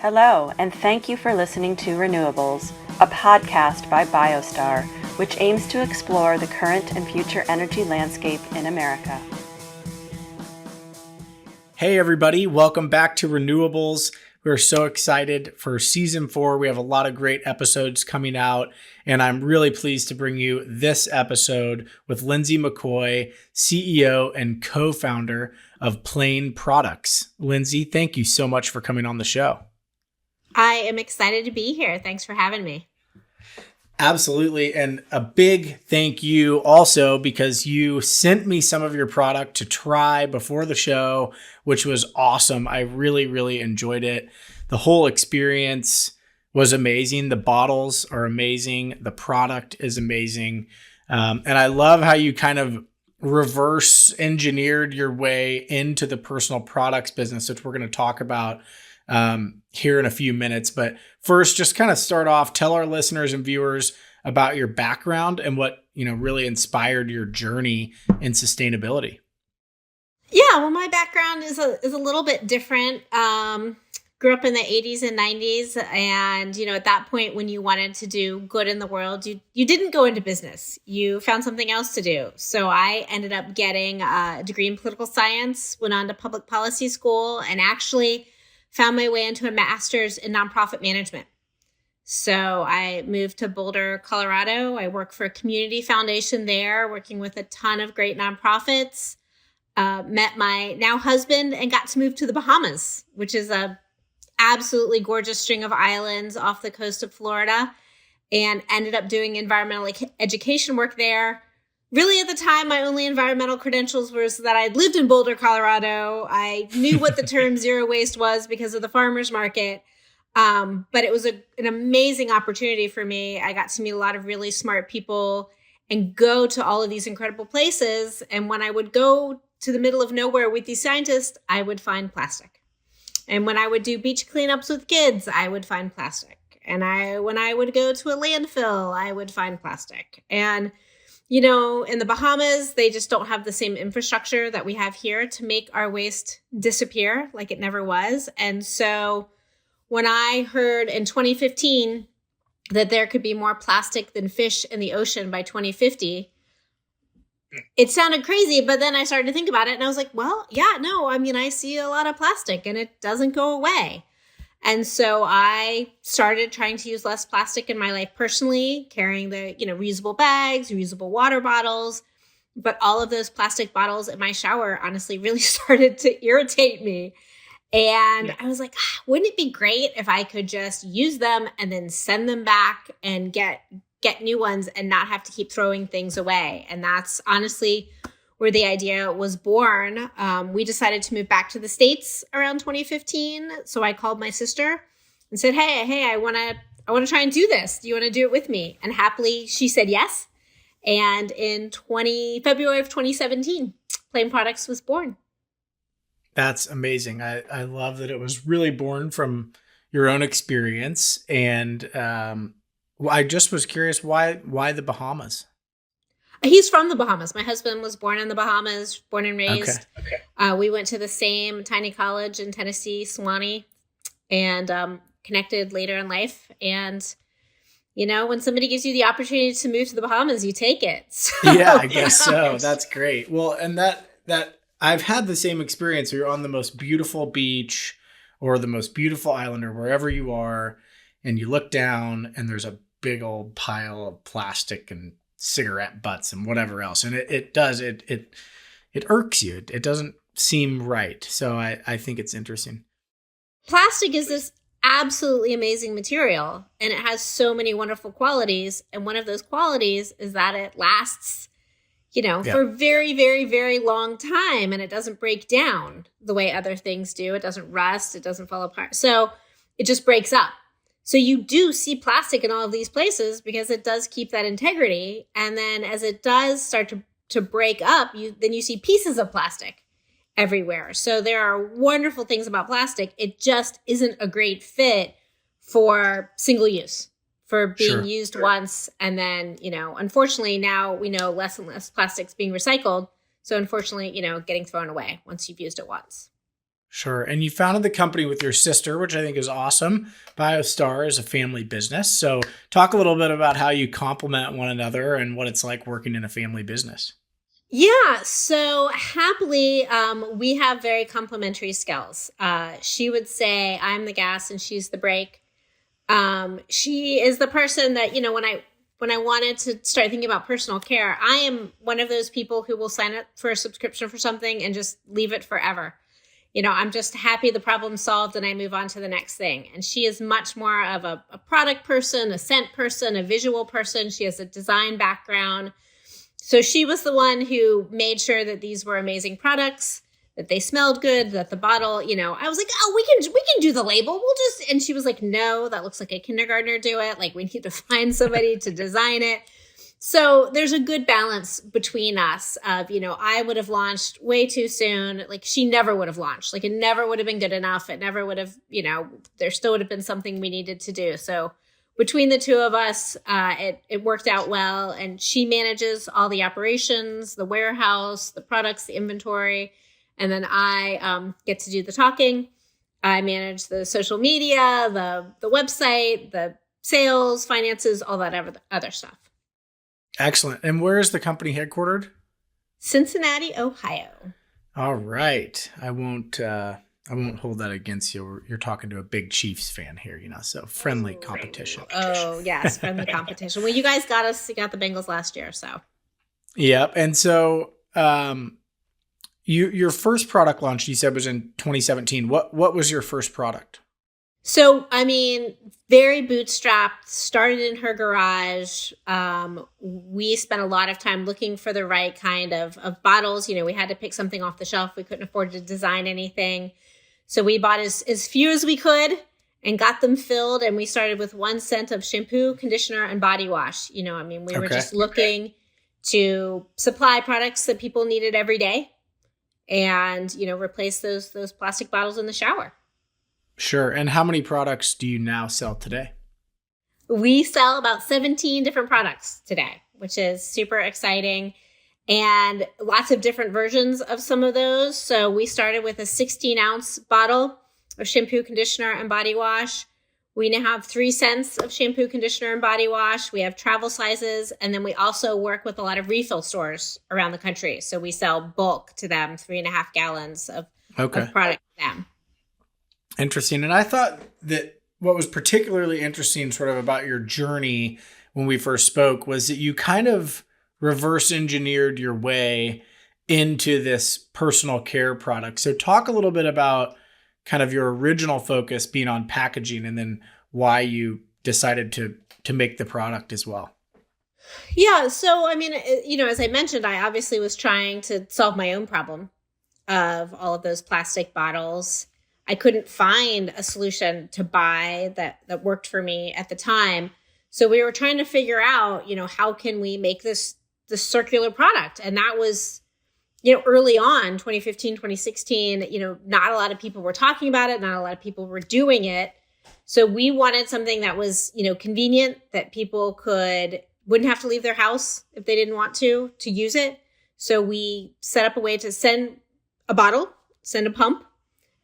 Hello, and thank you for listening to RENEWables, a podcast by BioStar, which aims to explore the current and future energy landscape in America. Hey everybody, welcome back to RENEWables. We're so excited for season 4. We have a lot of great episodes coming out, and I'm really pleased to bring you this episode with Lindsay McCoy, CEO and co-founder of Plaine Products. Lindsay, thank you so much for coming on the show. I am excited to be here. Thanks for having me. Absolutely. And a big thank you also because you sent me some of your product to try before the show, which was awesome. I really enjoyed it. The whole experience was amazing. The bottles are amazing. The product is amazing. And I love how you kind of reverse engineered your way into the personal products business, which we're going to talk about here in a few minutes. But first, just kind of start off, tell our listeners and viewers about your background and what, really inspired your journey in sustainability. Yeah, well, my background is a little bit different. Grew up in the 80s and 90s. And, at that point, when you wanted to do good in the world, you didn't go into business. You found something else to do. So I ended up getting a degree in political science, went on to public policy school, and actually found my way into a master's in nonprofit management. So I moved to Boulder, Colorado. I work for a community foundation there, working with a ton of great nonprofits. Met my now husband and got to move to the Bahamas, which is a absolutely gorgeous string of islands off the coast of Florida, and ended up doing environmental education work there. Really, at the time, my only environmental credentials was that I'd lived in Boulder, Colorado. I knew what the term zero waste was because of the farmers market. But it was an amazing opportunity for me. I got to meet a lot of really smart people and go to all of these incredible places. And when I would go to the middle of nowhere with these scientists, I would find plastic. And when I would do beach cleanups with kids, I would find plastic. And when I would go to a landfill, I would find plastic. And in the Bahamas, they just don't have the same infrastructure that we have here to make our waste disappear like it never was. And so when I heard in 2015 that there could be more plastic than fish in the ocean by 2050, it sounded crazy. But then I started to think about it and I was like, well, yeah, no, I see a lot of plastic and it doesn't go away. And so I started trying to use less plastic in my life personally, carrying the, reusable bags, reusable water bottles. But all of those plastic bottles in my shower honestly really started to irritate me. And I was like, wouldn't it be great if I could just use them and then send them back and get new ones and not have to keep throwing things away? And that's honestly where the idea was born. We decided to move back to the States around 2015. So I called my sister and said, hey, I want to try and do this. Do you want to do it with me? And happily, she said yes. And in February of 2017, Plaine Products was born. That's amazing. I love that it was really born from your own experience. And I just was curious, why the Bahamas? He's from the Bahamas. My husband was born in the Bahamas, born and raised. Okay. We went to the same tiny college in Tennessee, Sewanee, and connected later in life. And, when somebody gives you the opportunity to move to the Bahamas, you take it. So, yeah, I guess so. That's great. Well, and that I've had the same experience. You're on the most beautiful beach or the most beautiful island or wherever you are, and you look down and there's a big old pile of plastic and cigarette butts and whatever else. And it irks you. It doesn't seem right. So I think it's interesting. Plastic is this absolutely amazing material, and it has so many wonderful qualities. And one of those qualities is that it lasts, for a very, very, very long time, and it doesn't break down the way other things do. It doesn't rust. It doesn't fall apart. So it just breaks up. So you do see plastic in all of these places because it does keep that integrity. And then as it does start to break up, then you see pieces of plastic everywhere. So there are wonderful things about plastic. It just isn't a great fit for single use, for being used once. And then, unfortunately, now we know less and less plastics being recycled. So unfortunately, getting thrown away once you've used it once. Sure. And you founded the company with your sister, which I think is awesome. BioStar is a family business. So talk a little bit about how you complement one another and what it's like working in a family business. Yeah, so happily, we have very complementary skills. She would say, I'm the gas and she's the brake. She is the person that, when I wanted to start thinking about personal care, I am one of those people who will sign up for a subscription for something and just leave it forever. I'm just happy the problem's solved and I move on to the next thing. And she is much more of a product person, a scent person, a visual person. She has a design background. So she was the one who made sure that these were amazing products, that they smelled good, that the bottle, I was like, oh, we can do the label. And she was like, no, that looks like a kindergartner do it. Like we need to find somebody to design it. So there's a good balance between us of, I would have launched way too soon. Like she never would have launched. Like it never would have been good enough. It never would have, there still would have been something we needed to do. So between the two of us, it worked out well. And she manages all the operations, the warehouse, the products, the inventory. And then I get to do the talking. I manage the social media, the website, the sales, finances, all that other stuff. Excellent. And where is the company headquartered? Cincinnati, Ohio. All right. I won't hold that against you. You're talking to a big Chiefs fan here, so friendly competition. Oh, yes, friendly competition. Well, you guys got us. You got the Bengals last year, so. Yep. And so your first product launch, you said, was in 2017. What was your first product? So, very bootstrapped, started in her garage. We spent a lot of time looking for the right kind of bottles. We had to pick something off the shelf. We couldn't afford to design anything. So we bought as few as we could and got them filled. And we started with 1 cent of shampoo, conditioner, and body wash. We were just looking to supply products that people needed every day and, replace those plastic bottles in the shower. Sure. And how many products do you now sell today? We sell about 17 different products today, which is super exciting, and lots of different versions of some of those. So we started with a 16-ounce bottle of shampoo, conditioner, and body wash. We now have 3 cents of shampoo, conditioner, and body wash. We have travel sizes, and then we also work with a lot of refill stores around the country. So we sell bulk to them, 3.5 gallons of product to them. Interesting. And I thought that what was particularly interesting sort of about your journey when we first spoke was that you kind of reverse engineered your way into this personal care product. So talk a little bit about kind of your original focus being on packaging and then why you decided to make the product as well. Yeah. So, as I mentioned, I obviously was trying to solve my own problem of all of those plastic bottles. I couldn't find a solution to buy that worked for me at the time. So we were trying to figure out, how can we make this circular product? And that was, early on, 2015, 2016, not a lot of people were talking about it. Not a lot of people were doing it. So we wanted something that was, convenient, that people wouldn't have to leave their house if they didn't want to use it. So we set up a way to send a bottle, send a pump.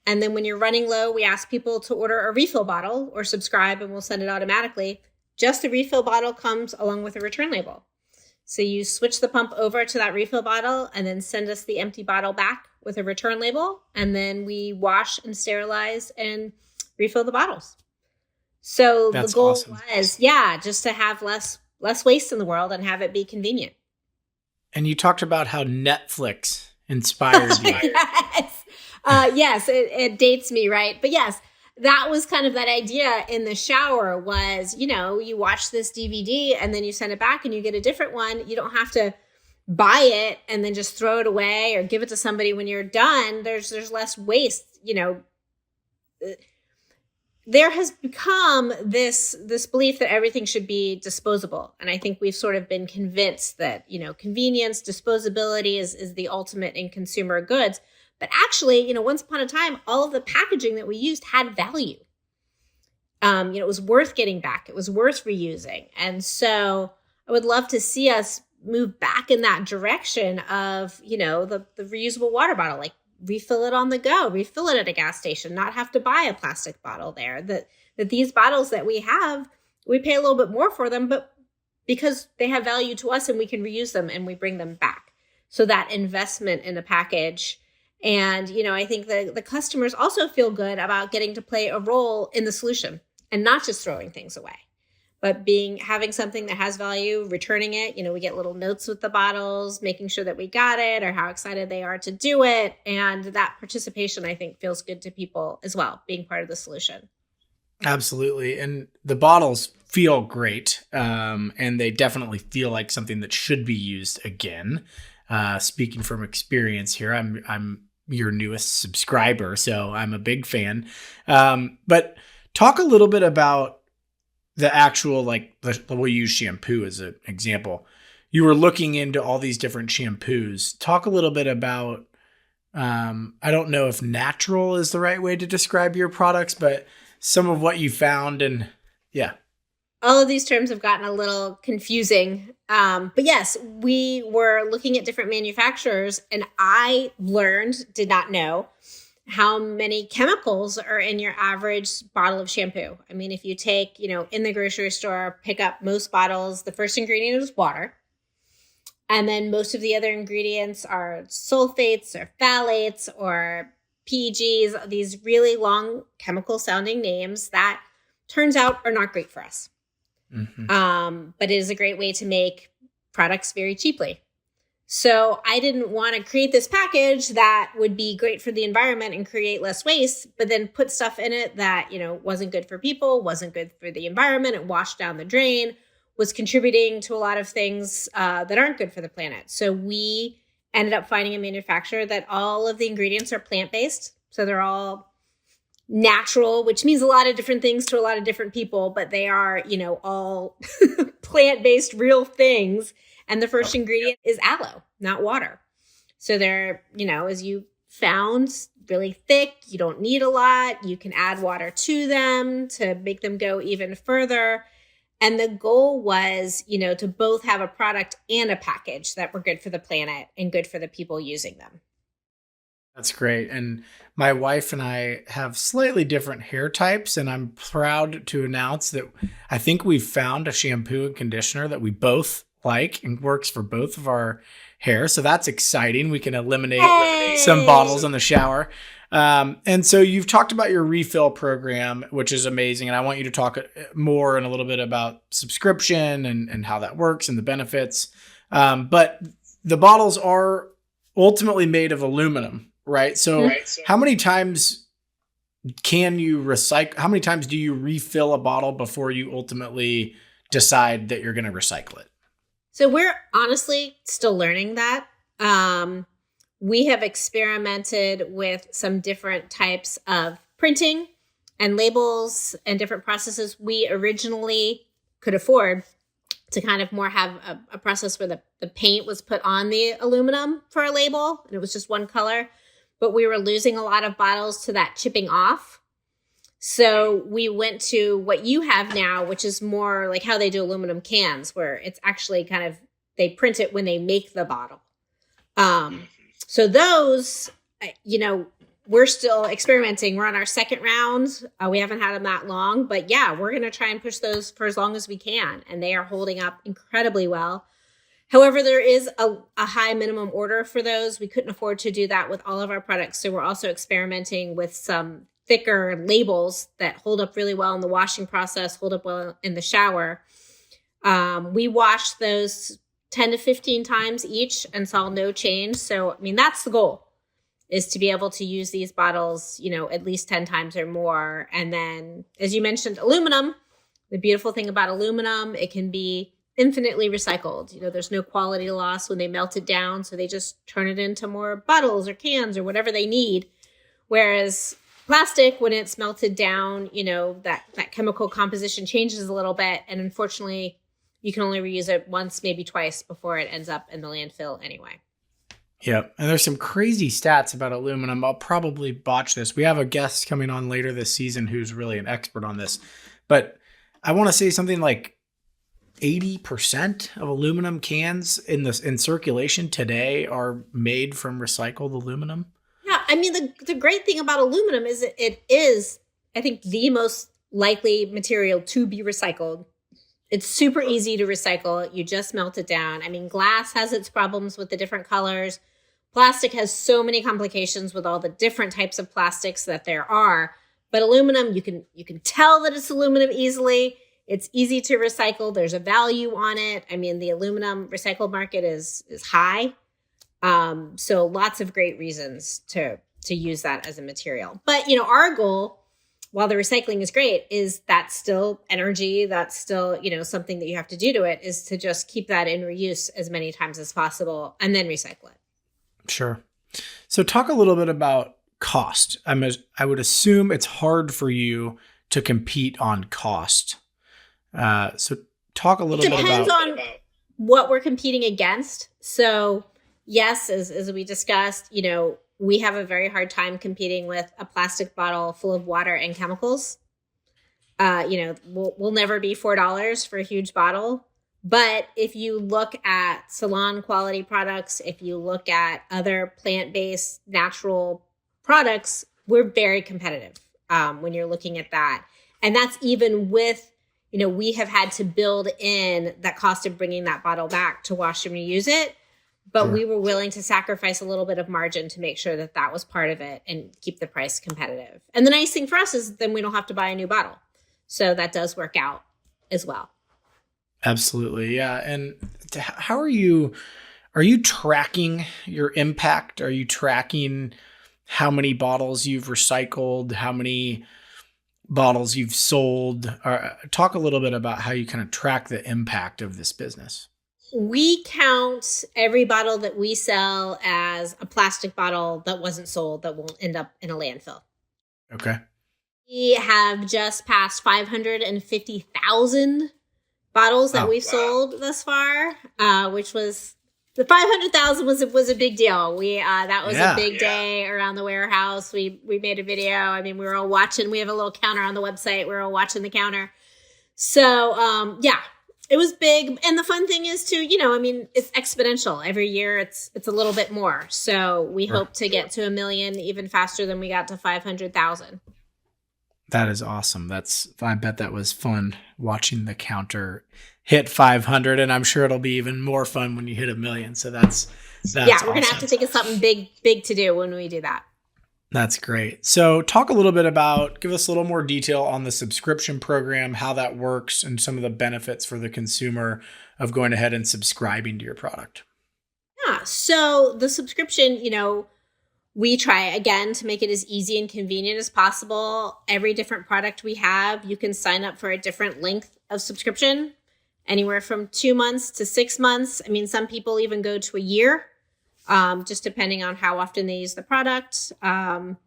And then when you're running low, we ask people to order a refill bottle or subscribe and we'll send it automatically. Just the refill bottle comes along with a return label. So you switch the pump over to that refill bottle and then send us the empty bottle back with a return label. And then we wash and sterilize and refill the bottles. So the goal was, just to have less waste in the world and have it be convenient. And you talked about how Netflix inspired you. Yes, it dates me, right? But yes, that was kind of that idea in the shower was, you watch this DVD and then you send it back and you get a different one. You don't have to buy it and then just throw it away or give it to somebody when you're done. There's less waste, There has become this belief that everything should be disposable. And I think we've sort of been convinced that, convenience, disposability is the ultimate in consumer goods. But actually, once upon a time, all of the packaging that we used had value. It was worth getting back. It was worth reusing. And so I would love to see us move back in that direction of, the reusable water bottle. Like refill it on the go, refill it at a gas station, not have to buy a plastic bottle there. That these bottles that we have, we pay a little bit more for them, but because they have value to us and we can reuse them and we bring them back. So that investment in the package. And, I think the customers also feel good about getting to play a role in the solution and not just throwing things away, but having something that has value, returning it. We get little notes with the bottles, making sure that we got it or how excited they are to do it. And that participation, I think, feels good to people as well, being part of the solution. Absolutely. And the bottles feel great. And they definitely feel like something that should be used again. Speaking from experience here, I'm your newest subscriber, so I'm a big fan. But talk a little bit about the actual, we'll use shampoo as an example. You were looking into all these different shampoos. Talk a little bit about, I don't know if natural is the right way to describe your products, but some of what you found and yeah. All of these terms have gotten a little confusing. But yes, we were looking at different manufacturers and I did not know how many chemicals are in your average bottle of shampoo. I mean, if you take, in the grocery store, pick up most bottles, the first ingredient is water. And then most of the other ingredients are sulfates or phthalates or PEGs, these really long chemical sounding names that turns out are not great for us. Mm-hmm. But it is a great way to make products very cheaply. So I didn't want to create this package that would be great for the environment and create less waste, but then put stuff in it that, wasn't good for people, wasn't good for the environment, it washed down the drain, was contributing to a lot of things that aren't good for the planet. So we ended up finding a manufacturer that all of the ingredients are plant-based. So they're all natural, which means a lot of different things to a lot of different people, but they are, all plant-based real things. And the first ingredient is aloe, not water. So they're, as you found, really thick. You don't need a lot. You can add water to them to make them go even further. And the goal was, to both have a product and a package that were good for the planet and good for the people using them. That's great. And my wife and I have slightly different hair types, and I'm proud to announce that I think we've found a shampoo and conditioner that we both like and works for both of our hair. So that's exciting. We can eliminate some bottles in the shower. And so you've talked about your refill program, which is amazing. And I want you to talk more in a little bit about subscription and how that works and the benefits. But the bottles are ultimately made of aluminum, right? So how many times can you recycle? How many times do you refill a bottle before you ultimately decide that you're going to recycle it? So we're honestly still learning that. We have experimented with some different types of printing and labels and different processes. We originally could afford to kind of more have a process where the paint was put on the aluminum for a label and it was just one color, but we were losing a lot of bottles to that chipping off. So we went to what you have now, which is more like how they do aluminum cans, where it's actually kind of, they print it when they make the bottle. So those, we're still experimenting. We're on our second round. We haven't had them that long, but yeah, we're going to try and push those for as long as we can. And they are holding up incredibly well. However, there is a high minimum order for those. We couldn't afford to do that with all of our products. So we're also experimenting with some thicker labels that hold up really well in the washing process, hold up well in the shower. We washed those 10 to 15 times each and saw no change. So, that's the goal, is to be able to use these bottles, at least 10 times or more. And then, as you mentioned, aluminum, the beautiful thing about aluminum, it can be infinitely recycled. There's no quality loss when they melt it down. So they just turn it into more bottles or cans or whatever they need. Whereas plastic, when it's melted down, that chemical composition changes a little bit. And unfortunately, you can only reuse it once, maybe twice before it ends up in the landfill anyway. Yep. And there's some crazy stats about aluminum. I'll probably botch this. We have a guest coming on later this season who's really an expert on this. But I want to say something like 80% of aluminum cans in circulation today are made from recycled aluminum. Yeah, I mean, the great thing about aluminum is it is, I think, the most likely material to be recycled. It's super easy to recycle. You just melt it down. I mean, glass has its problems with the different colors. Plastic has so many complications with all the different types of plastics that there are. But aluminum, you can tell that it's aluminum easily. It's easy to recycle. There's a value on it. I mean, the aluminum recycled market is high. So lots of great reasons to use that as a material. But, our goal, while the recycling is great, is that's still energy. That's still, something that you have to do to it, is to just keep that in reuse as many times as possible and then recycle it. Sure. So talk a little bit about cost. I would assume it's hard for you to compete on cost. So talk a little bit about... It depends on what we're competing against. So yes, as we discussed, we have a very hard time competing with a plastic bottle full of water and chemicals. We'll never be $4 for a huge bottle. But if you look at salon quality products, if you look at other plant-based natural products, we're very competitive when you're looking at that. And that's even with, we have had to build in that cost of bringing that bottle back to wash and reuse it. But sure, we were willing to sacrifice a little bit of margin to make sure that that was part of it and keep the price competitive. And the nice thing for us is then we don't have to buy a new bottle. So that does work out as well. Absolutely. Yeah. And how are you tracking your impact? Are you tracking how many bottles you've recycled, how many bottles you've sold? Talk a little bit about how you kind of track the impact of this business. We count every bottle that we sell as a plastic bottle that wasn't sold that will end up in a landfill. Okay. We have just passed 550,000 bottles that we've sold thus far, which was the 500,000 was a big deal. That was a big day around the warehouse. We made a video. I mean, we were all watching. We have a little counter on the website. We were all watching the counter. So it was big. And the fun thing is too, it's exponential. Every year it's a little bit more. So we hope to get to 1 million even faster than we got to 500,000. That is awesome. I bet that was fun watching the counter hit 500, and I'm sure it'll be even more fun when you hit 1 million. So that's we're awesome. Gonna have to think of something big to do when we do that. That's great. So talk a little bit give us a little more detail on the subscription program, how that works, and some of the benefits for the consumer of going ahead and subscribing to your product. Yeah. So the subscription, we try, again, to make it as easy and convenient as possible. Every different product we have, you can sign up for a different length of subscription, anywhere from 2 months to 6 months. I mean, some people even go to a year, just depending on how often they use the product. And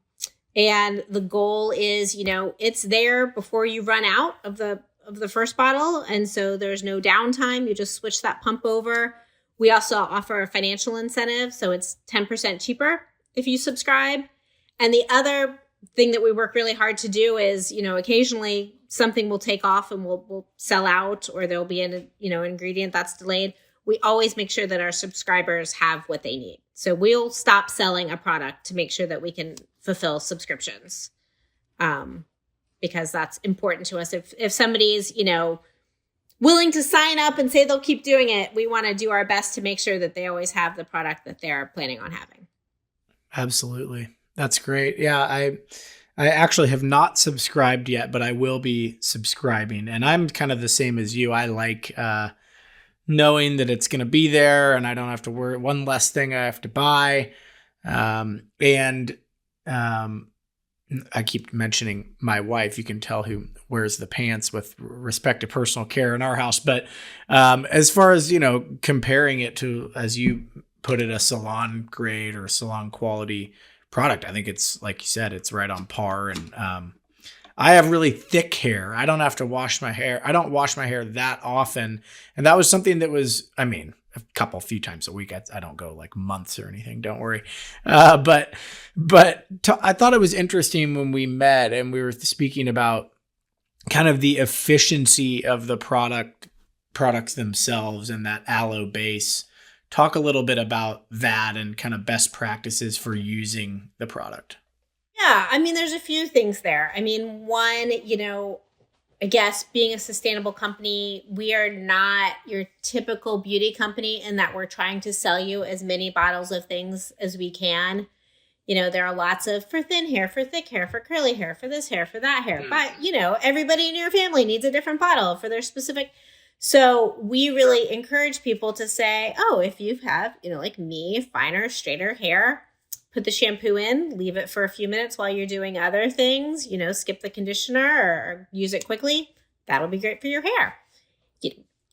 the goal is, it's there before you run out of the first bottle. And so there's no downtime. You just switch that pump over. We also offer a financial incentive. So it's 10% cheaper if you subscribe. And the other thing that we work really hard to do is, occasionally something will take off and we'll sell out, or there'll be an ingredient that's delayed. We always make sure that our subscribers have what they need. So we'll stop selling a product to make sure that we can fulfill subscriptions, because that's important to us. If somebody's, willing to sign up and say they'll keep doing it, we want to do our best to make sure that they always have the product that they're planning on having. Absolutely. That's great. Yeah, I actually have not subscribed yet, but I will be subscribing. And I'm kind of the same as you. I like knowing that it's going to be there and I don't have to worry. One less thing I have to buy. And I keep mentioning my wife. You can tell who wears the pants with respect to personal care in our house. But as far as, comparing it to, as you put it, a salon grade or salon quality product, I think it's, like you said, it's right on par. And I have really thick hair. I don't have to wash my hair. I don't wash my hair that often. And that was something that was, a few times a week. I don't go like months or anything. Don't worry. But I thought it was interesting when we met and we were speaking about kind of the efficiency of the products themselves and that aloe base talk a little bit about that and kind of best practices for using the product. Yeah, I mean, there's a few things there. I mean, one, I guess being a sustainable company, we are not your typical beauty company in that we're trying to sell you as many bottles of things as we can. There are lots of for thin hair, for thick hair, for curly hair, for this hair, for that hair. But, everybody in your family needs a different bottle for their specific. So we really encourage people to say, oh, if you have, like me, finer, straighter hair, put the shampoo in, leave it for a few minutes while you're doing other things, skip the conditioner or use it quickly. That'll be great for your hair.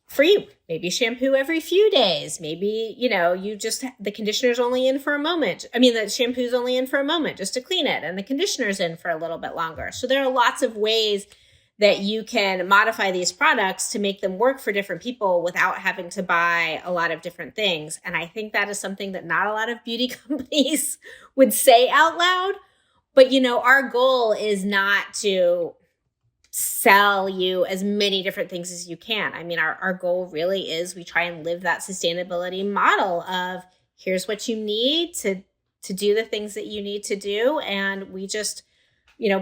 For you, maybe shampoo every few days. Maybe, the conditioner's only in for a moment. The shampoo's only in for a moment just to clean it, and the conditioner's in for a little bit longer. So there are lots of ways that you can modify these products to make them work for different people without having to buy a lot of different things. And I think that is something that not a lot of beauty companies would say out loud. But, our goal is not to sell you as many different things as you can. Our goal really is we try and live that sustainability model of here's what you need to do the things that you need to do. And we just,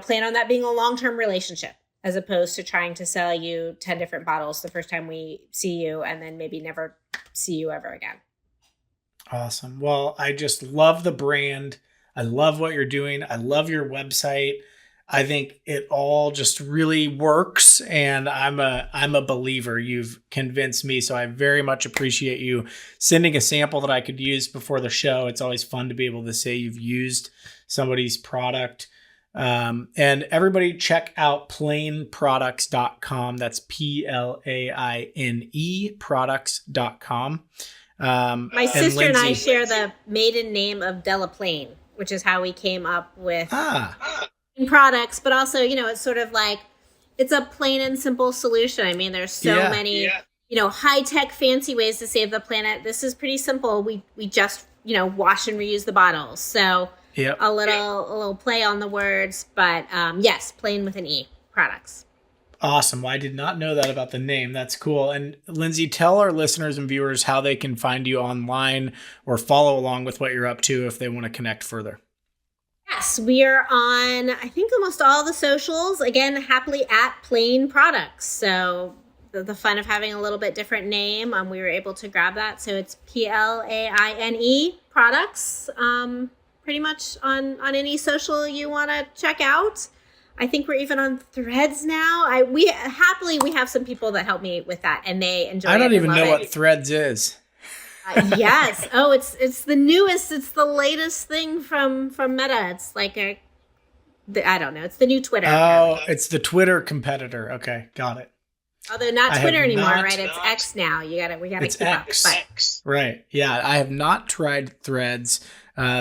plan on that being a long-term relationship, as opposed to trying to sell you 10 different bottles the first time we see you and then maybe never see you ever again. Awesome. Well, I just love the brand. I love what you're doing. I love your website. I think it all just really works, and I'm a believer. You've convinced me, so I very much appreciate you sending a sample that I could use before the show. It's always fun to be able to say you've used somebody's product. And everybody check out plaineproducts.com. That's PLAINE products.com. My sister and I share the maiden name of Della Plaine, which is how we came up with products, but also, it's sort of like, it's a plain and simple solution. There's so many, high-tech fancy ways to save the planet. This is pretty simple. We just, wash and reuse the bottles. So a little play on the words, but yes, Plaine with an E products. Awesome. Well, I did not know that about the name. That's cool. And Lindsay, tell our listeners and viewers how they can find you online or follow along with what you're up to if they want to connect further. Yes, we are on, I think, almost all the socials. Again, happily at Plaine Products. So the fun of having a little bit different name, we were able to grab that. So it's PLAINE Products. Pretty much on any social you want to check out. I think we're even on Threads now. We have some people that help me with that, and they enjoy it. I don't even know what Threads is. Yes. Oh, it's the newest. It's the latest thing from Meta. It's like I don't know. It's the new Twitter. Oh, it's the Twitter competitor. Okay, got it. Although not Twitter anymore, right? It's X now. We gotta it's keep X. up. Right. Yeah, I have not tried Threads.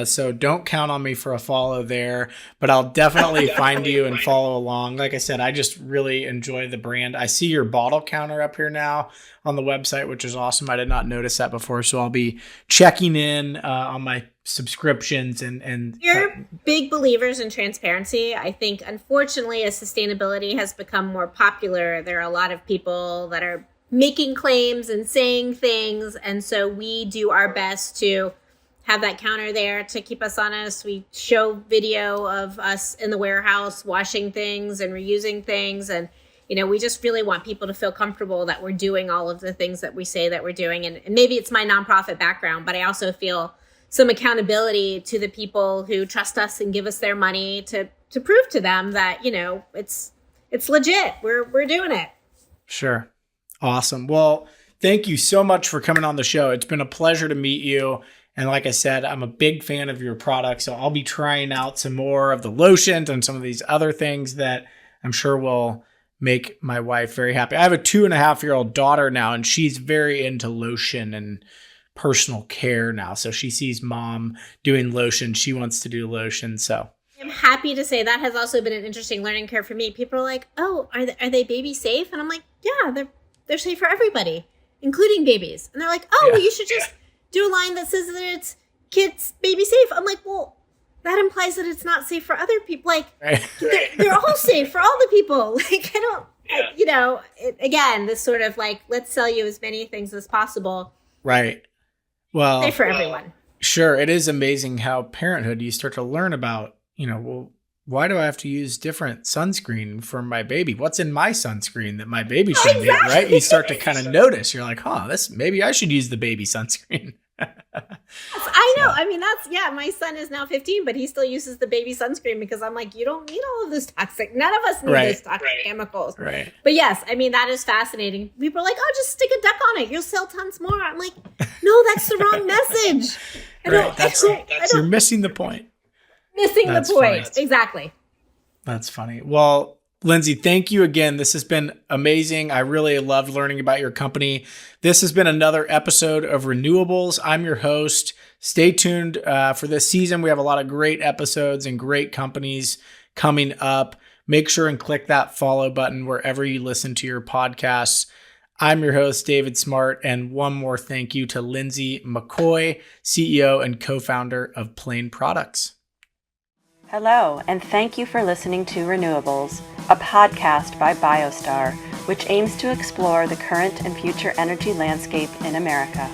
So don't count on me for a follow there, but I'll definitely find you and follow along. Like I said, I just really enjoy the brand. I see your bottle counter up here now on the website, which is awesome. I did not notice that before. So I'll be checking in on my subscriptions and We're big believers in transparency. I think, unfortunately, as sustainability has become more popular, there are a lot of people that are making claims and saying things. And so we do our best to have that counter there to keep us honest. We show video of us in the warehouse washing things and reusing things. And, we just really want people to feel comfortable that we're doing all of the things that we say that we're doing. And maybe it's my nonprofit background, but I also feel some accountability to the people who trust us and give us their money to prove to them that, it's legit. We're doing it. Sure. Awesome. Well, thank you so much for coming on the show. It's been a pleasure to meet you. And like I said, I'm a big fan of your product, so I'll be trying out some more of the lotions and some of these other things that I'm sure will make my wife very happy. I have a 2.5-year-old daughter now, and she's very into lotion and personal care now. So she sees mom doing lotion. She wants to do lotion. So I'm happy to say that has also been an interesting learning curve for me. People are like, oh, are they baby safe? And I'm like, yeah, they're safe for everybody, including babies. And they're like, oh, well, you should just do a line that says that it's kids baby safe. I'm like, well, that implies that it's not safe for other people. Like, they're all safe for all the people. Like, I don't, again, this sort of like, let's sell you as many things as possible. Right. Well, Safe for everyone. Sure. It is amazing how parenthood, you start to learn about, well, why do I have to use different sunscreen for my baby? What's in my sunscreen that my baby should get, right? You start to kind of notice. You're like, maybe I should use the baby sunscreen. I know. I mean, my son is now 15, but he still uses the baby sunscreen because I'm like, you don't need all of this toxic. None of us need those toxic chemicals. Right. But yes, I mean, that is fascinating. People are like, oh, just stick a duck on it. You'll sell tons more. I'm like, no, that's the wrong message. You're missing the point. The point. Exactly. That's funny. Well, Lindsay, thank you again. This has been amazing. I really loved learning about your company. This has been another episode of RENEWables. I'm your host. Stay tuned for this season. We have a lot of great episodes and great companies coming up. Make sure and click that follow button wherever you listen to your podcasts. I'm your host, David Smart, and one more thank you to Lindsay McCoy, CEO and co-founder of Plaine Products. Hello, and thank you for listening to RENEWables, a podcast by BioStar, which aims to explore the current and future energy landscape in America.